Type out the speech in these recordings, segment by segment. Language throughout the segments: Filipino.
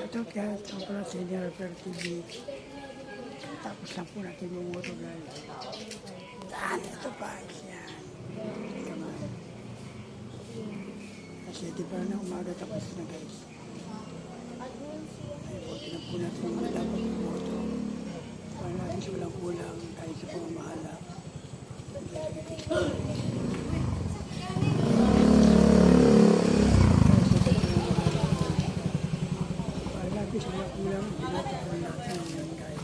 Ito guys, ito pala sa General TV. Tapos lang po natin bumuto guys. Ito pa yan. Kasi di pa na umaga tapos na guys. Ay, buti na po natin yung dapat bumuto. Para natin walang kulang kahit sa pamamahala. Kasi wala kulang, pinatutunan natin yan guys.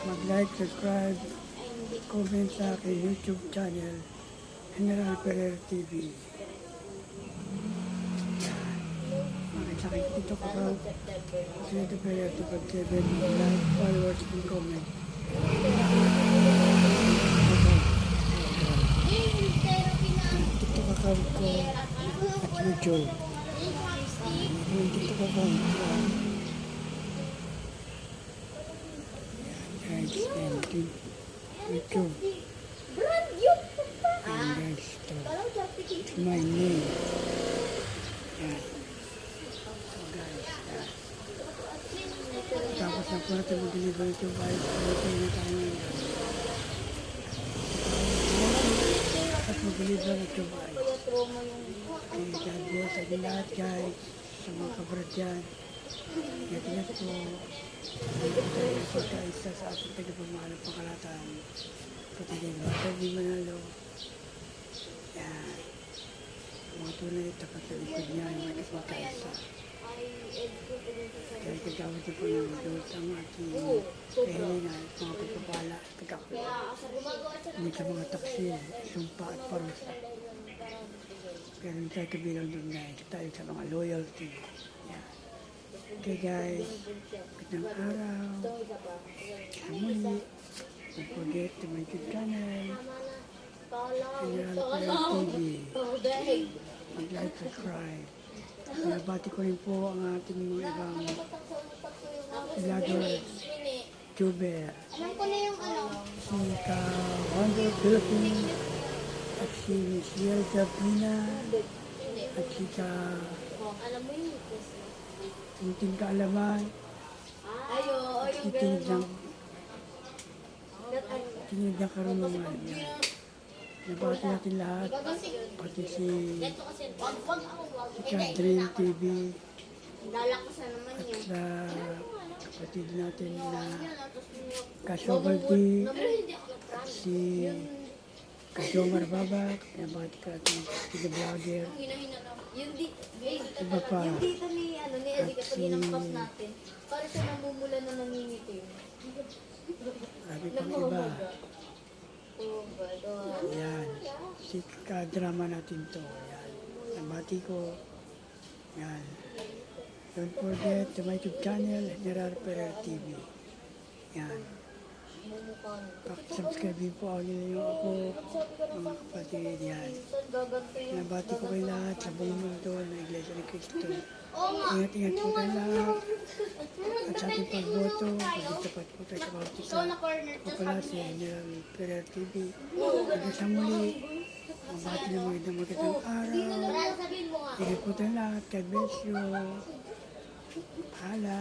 Mag-like, subscribe, comment sa aking YouTube channel, General Ferrer TV. Sa akin dito ko sa General Ferrer 257, like, followers, and comment. TikTok account ko at YouTube. TikTok account ko. Guys, and YouTube. And guys, it's my name. Yan. So guys, yan. Tapos na po natin mag-deliver ito guys. Pagkakay na tayo ngayon. At mag-deliver ito guys. And God bless sa lahat guys. Sa mga kabrad dyan. Ingat po. Isa sa ating tagapagmahal ng pangkalatan. Pagkakay na ito, di manalo. Yan. Mga tunay ito pagkalikod niya yung mga kapagkaisa. Kaya kagawad niyo po ng Diyos ang ating kahilingan at mga pagpapala at pagkakulit. Hindi sa mga taksil, sumpa at parusa. Pero hindi tayo kabilang doon guys. Tayo sa mga loyalty. Yan. Okay guys, magandang araw. Muli, don't forget to my YouTube channel, General Ferrer TV. Mag-like, subscribe. Nabati ko rin po ang ating mga ibang vloggers, YouTuber. Si Ka-Wonder Philippines, at si Michelle Japina, at si Ka-Munting Kaalaman, at si Tinid ng Karunungan. Nabati natin lahat, pati si Dream TV, at sa kapatid natin na Kasobaldi, at si Kasomar Babak, nabati ka natin si The Vlogger, iba pa, at si para sa namumula na nangingitim. sabi pang iba. Yan, si ka-drama natin to. Yan, nabati ko. Yan. Don't forget to my YouTube channel, General Ferrer TV. Yan. Pakisubscribe po ako, mga kapatid. Yan. Nabati ko kayo lahat sa buong mundo na Iglesia ni Cristo. Ingat-ingat po kayo lahat. At sa ating pagboto, pag-tapat po tayo sa bautika. Ako pala si General Ferrer TV. Hanggang sa muli, mabati na magandang araw. Ingat po tayo lahat. God bless you. Hala.